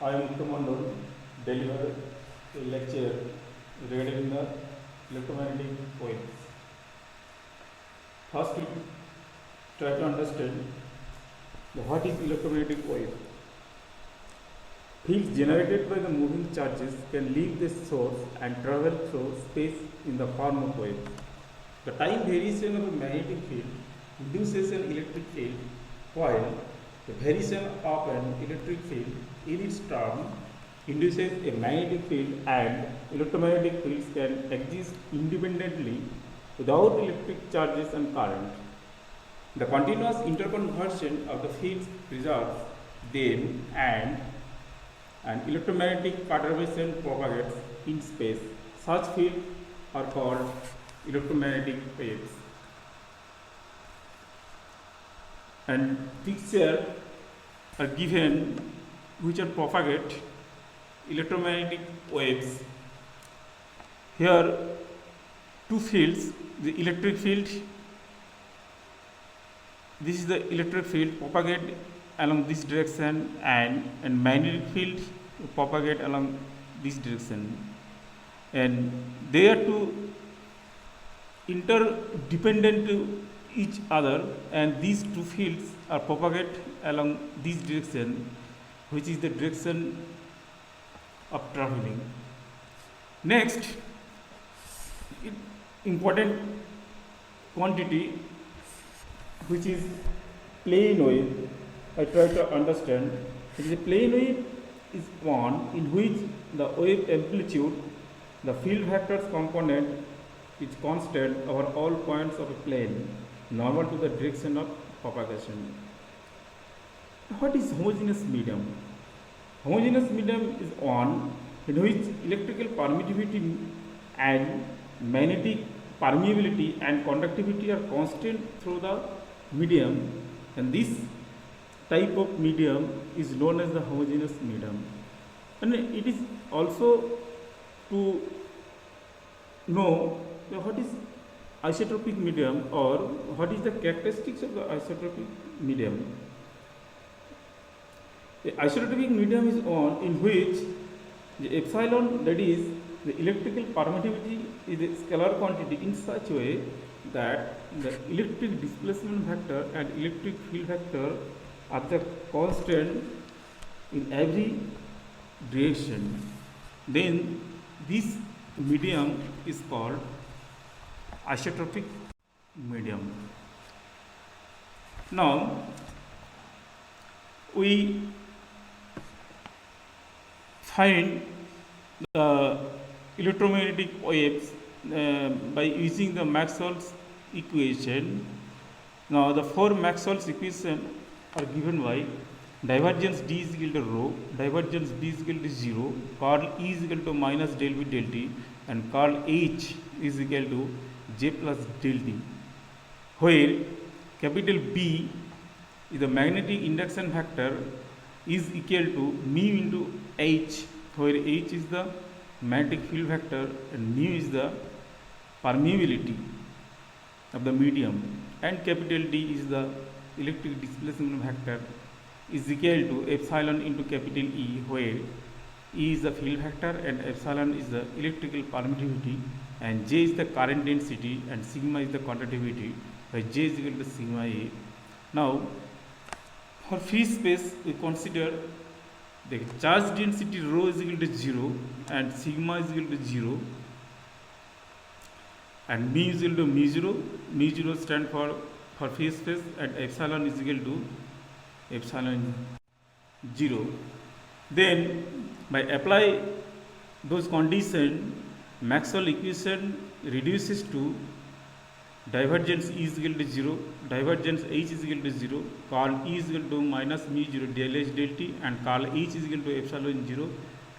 I am Muthu Mandal, deliver a lecture regarding the electromagnetic waves. First, we try to understand what is electromagnetic wave. Fields generated by the moving charges can leave the source and travel through space in the form of waves. The time variation of a magnetic field induces an electric field, while the variation of an electric field in its turn induces a magnetic field, and electromagnetic fields can exist independently without electric charges and current. The continuous interconversion of the fields preserves them, and an electromagnetic perturbation propagates in space. Such fields are called electromagnetic waves. And picture are given which are propagate electromagnetic waves. Here two fields, the electric field, this is the electric field propagate along this direction, and magnetic field propagate along this direction, and they are two interdependent to each other, and these two fields are propagate along this direction, which is the direction of traveling. Next, important quantity, which is plane wave. I try to understand. It is a plane wave is one in which the wave amplitude, the field vectors component, is constant over all points of a plane normal to the direction of propagation. What is homogeneous medium? Homogeneous medium is one in which electrical permittivity and magnetic permeability and conductivity are constant through the medium, and this type of medium is known as the homogeneous medium. And it is also to know what is isotropic medium, or what is the characteristics of the isotropic medium. The isotropic medium is one in which the epsilon, that is the electrical permittivity, is a scalar quantity in such a way that the electric displacement vector and electric field vector are the constant in every direction. Then this medium is called isotropic medium. Now we find the electromagnetic waves by using the Maxwell's equation. Now the four Maxwell's equations are given by divergence D is equal to rho, divergence B is equal to 0, curl E is equal to minus del V del T, and curl H is equal to J plus del T, where capital B is the magnetic induction factor is equal to mu into H, where H is the magnetic field vector and mu is the permeability of the medium, and capital D is the electric displacement vector is equal to epsilon into capital E, where E is the field vector and epsilon is the electrical permittivity, and J is the current density, and sigma is the conductivity, where J is equal to sigma A. Now for free space we consider the charge density rho is equal to 0 and sigma is equal to 0, and mu is equal to mu 0 stand for free space, and epsilon is equal to epsilon 0. Then by apply those conditions, Maxwell equation reduces to divergence E is equal to 0, divergence H is equal to 0, curl E is equal to minus mu 0 del H del T, and curl H is equal to epsilon 0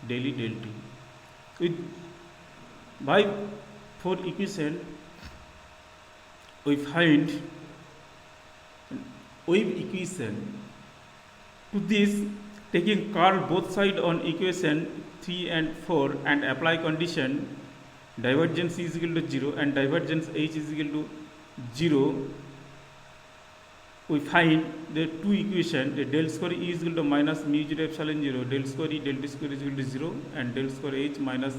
del E del T. With by four equation we find wave equation. To this, taking curl both sides on equation 3 and 4 and apply condition, divergence is equal to 0 and divergence H is equal to 0, we find the two equation, the del square E is equal to minus mu 0 epsilon 0, del square E del t square is equal to 0, and del square H minus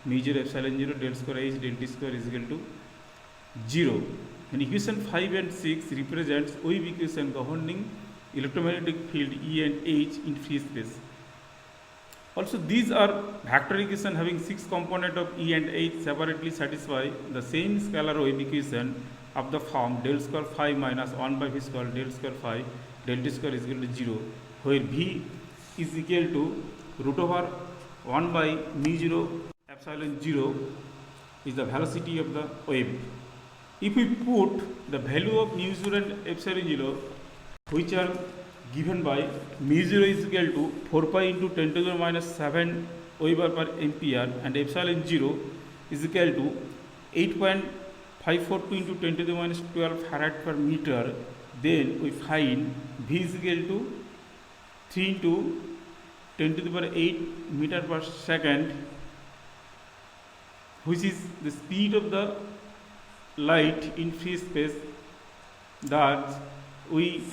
mu 0 epsilon 0, del square H del t square is equal to 0. And equation 5 and 6 represents wave equation governing electromagnetic field E and H in free space. Also, these are vector equation having 6 component of E and H separately satisfy the same scalar wave equation of the form del square phi minus 1 by v square del square phi del t square is equal to 0, where v is equal to root over 1 by mu 0 epsilon 0 is the velocity of the wave. If we put the value of mu 0 and epsilon 0, which are given by mu 0 is equal to 4 pi into 10 to the minus 7 Weber per ampere, and epsilon 0 is equal to 8.542 into 10 to the minus 12 farad per meter, then we find V is equal to 3 into 10 to the power 8 meter per second, which is the speed of the light in free space, that we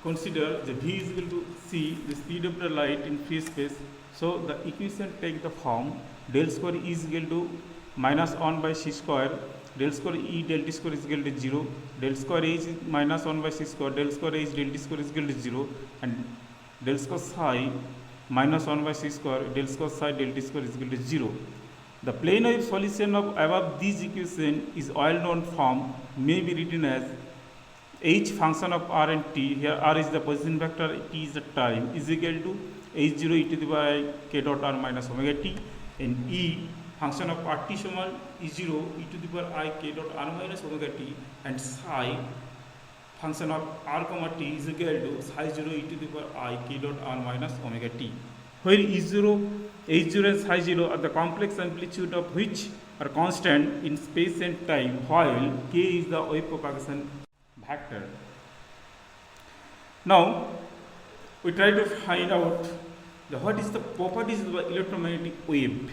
consider the V is equal to C, the speed of the light in free space. So the equation take the form del square E is equal to minus 1 by c square, del square E del t square is equal to 0, del square H is minus 1 by c square, del square H del t square is equal to 0, and del square psi minus 1 by c square, del square psi del t square is equal to 0. The plane wave solution of above these equation is well-known form, may be written as H function of R and T, here R is the position vector, T is the time, is equal to H0 e to the power I k dot R minus omega t, and E function of RT समान E0 e to the power I k dot R minus omega t, and psi function of R comma t is equal to psi 0 e to the power I k dot R minus omega t, where E0, H0 and psi 0 are the complex amplitude of which are constant in space and time, while k is the wave propagation vector. Now we try to find out what is the properties of the electromagnetic wave.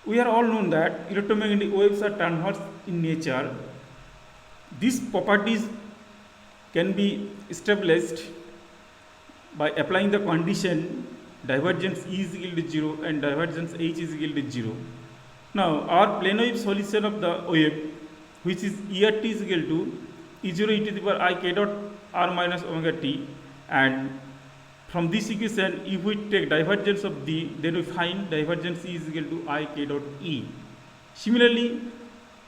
We are all known that electromagnetic waves are transverse in nature. These properties can be established by applying the condition divergence E is equal to 0 and divergence H is equal to 0. Now our plane wave solution of the wave, which is ERT is equal to E0 e to the power I k dot R minus omega t, and from this equation, if we take divergence of D, then we find divergence E is equal to I k dot E. Similarly,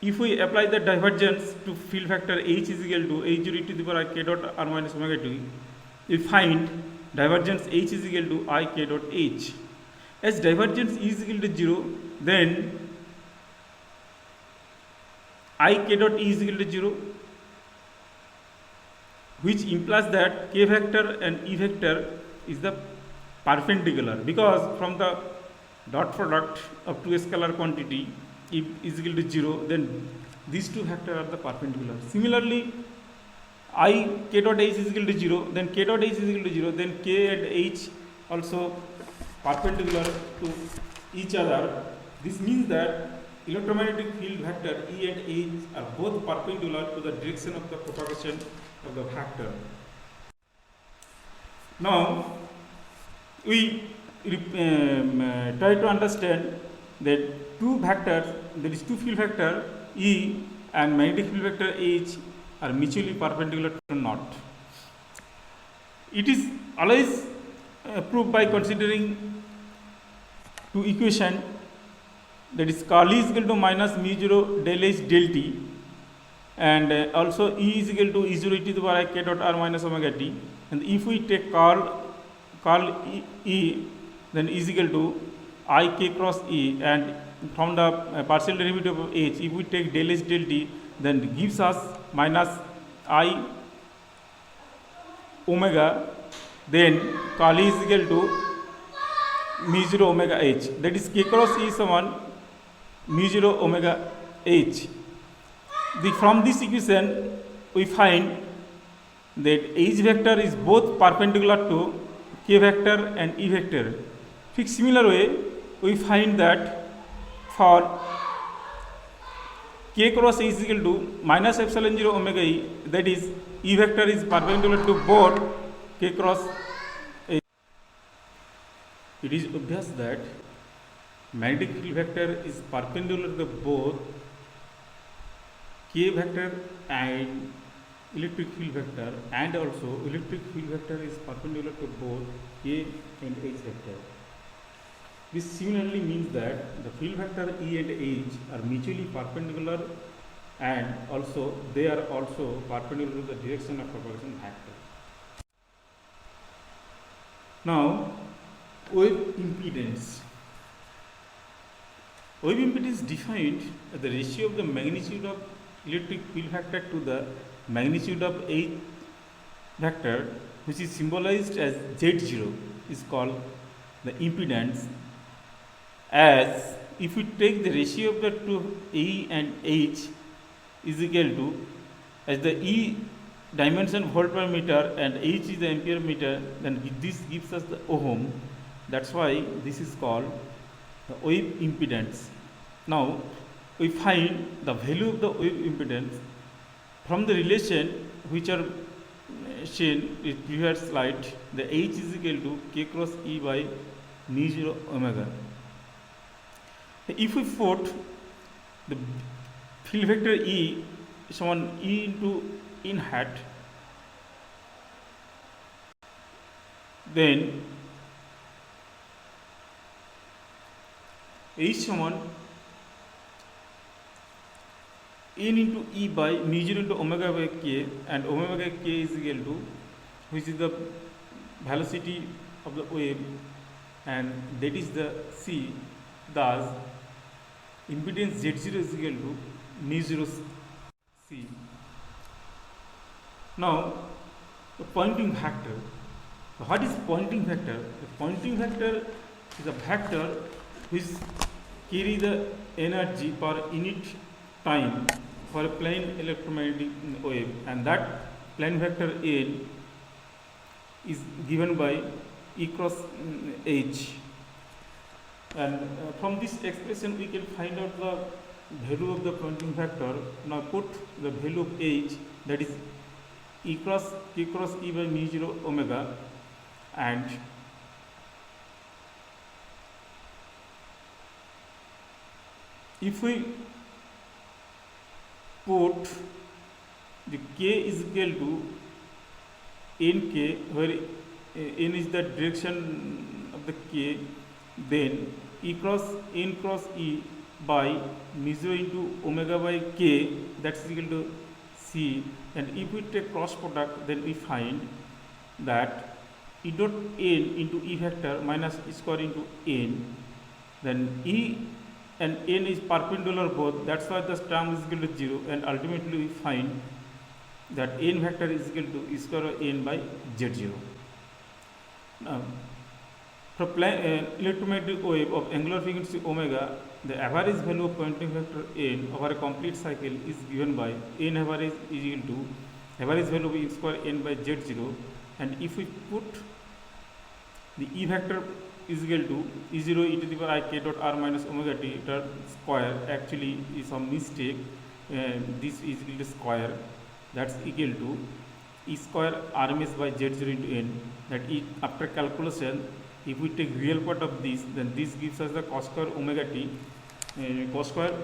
if we apply the divergence to field factor H is equal to H0 e to the power I k dot R minus omega t, we find divergence H is equal to I k dot H. As divergence E is equal to 0, then I k dot E is equal to 0, which implies that k vector and E vector is the perpendicular, because from the dot product of two scalar quantity if is equal to 0, then these two vectors are the perpendicular. Similarly, I k dot H is equal to 0, then k dot H is equal to 0, then k and H also perpendicular to each other. This means that electromagnetic field vector E and H are both perpendicular to the direction of the propagation of the vector. Now we try to understand that two vectors, that is two field vector E and magnetic field vector H, are mutually perpendicular to naught. It is always proved by considering two equation, that is curl E is equal to minus mu 0 del H del T, and also E is equal to E0 e to the power I k dot R minus omega t, and if we take curl E, then E is equal to I k cross E, and from the partial derivative of H, if we take del H del T, then gives us minus I omega, then curl E is equal to mu 0 omega H, that is k cross E समान mu 0 omega H. From this equation we find that H vector is both perpendicular to k vector and E vector. In similar way, we find that for k cross E is equal to minus epsilon 0 omega E, that is E vector is perpendicular to both k cross E. It is obvious that magnetic field vector is perpendicular to both k vector and electric field vector, and also electric field vector is perpendicular to both k and h vector. This similarly means that the field vector E and H are mutually perpendicular, and also they are also perpendicular to the direction of propagation vector. Now, wave impedance. Wave impedance defined as the ratio of the magnitude of electric field vector to the magnitude of H vector, which is symbolized as Z0, is called the impedance. As if we take the ratio of the two E and H is equal to, as the E dimension volt per meter and H is the ampere meter, then this gives us the ohm. That's why this is called the wave impedance. Now we find the value of the wave impedance from the relation which are shown in previous slide. The H is equal to k cross E by mu 0 omega. If we put the field vector E sum E into in hat, then H sum n into E by mu 0 into omega by k, and omega by k is equal to, which is the velocity of the wave, and that is the c. Thus impedance Z0 is equal to mu 0 c. Now the Poynting vector. What is Poynting vector? The Poynting vector is a vector which carry the energy per unit time for a plane electromagnetic wave, and that plane vector n is given by E cross H. And from this expression we can find out the value of the Poynting vector. Now put the value of H, that is E cross k cross E by mu 0 omega, and if we put the k is equal to nk, where n is the direction of the k, then E cross n cross E by mu 0 into omega by k, that's equal to c. And if we take cross product, then we find that E dot n into E vector minus E square into n, then E and n is perpendicular both, that's why the term is equal to 0, and ultimately we find that n vector is equal to E square n by Z0. Now, for electromagnetic wave of angular frequency omega, the average value of Poynting vector n over a complete cycle is given by n average is equal to average value of E square n by Z0, and if we put the E vector is equal to E0 e to the power I k dot r minus omega t square, actually is some mistake, this is equal to square, that's equal to E square RMS by Z0 into n, that is after calculation. If we take real part of this, then this gives us the cos square omega t, cos square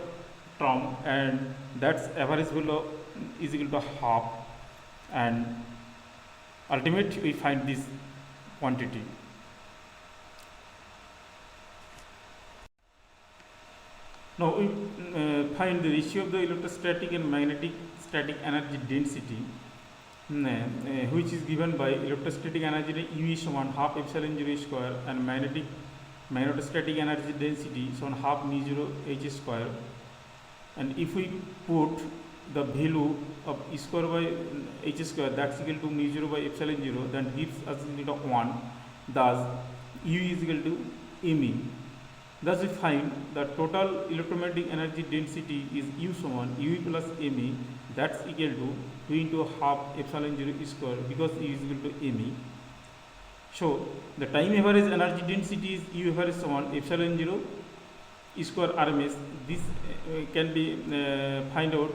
term, and that's average value is equal to half, and ultimately we find this quantity. Now we find the ratio of the electrostatic and magnetic static energy density, which is given by electrostatic energy U is sum half epsilon 0 square, and magnetostatic energy density sum half mu 0 h square. And if we put the value of E square by h square, that's equal to mu 0 by epsilon 0, then gives us 1. Thus U is equal to me. Thus we find the total electromagnetic energy density is U sum U plus me, that's equal to 2 into half epsilon 0 square, because U is equal to me. So the time average energy density is U average sum epsilon 0 E square RMS. This can be find out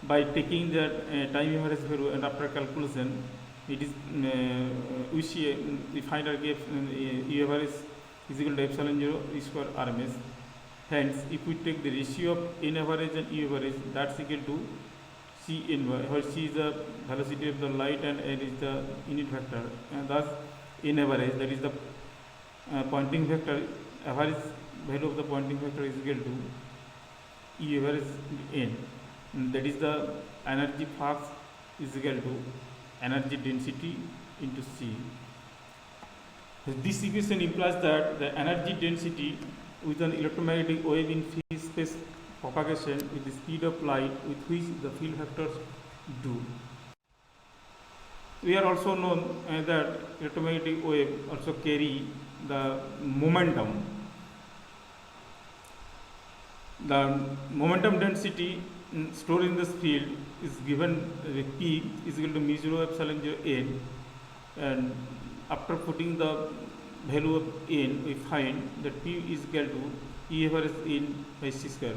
by taking the time average value, and after calculation it is we see the final gap E average is equal to epsilon 0 E square RMS. Hence, if we take the ratio of N average and E average, that's equal to C N Y, where C is the velocity of the light and N is the unit vector, and thus N average, that is the pointing vector, average value of the pointing vector is equal to E average N, and that is the energy flux is equal to energy density into C. This equation implies that the energy density with an electromagnetic wave in free space propagation with the speed of light with which the field vectors do. We are also known that electromagnetic wave also carry the momentum. The momentum density stored in this field is given P is equal to mu 0 epsilon 0 n, and after putting the value of n, we find that P is equal to E average n by C square.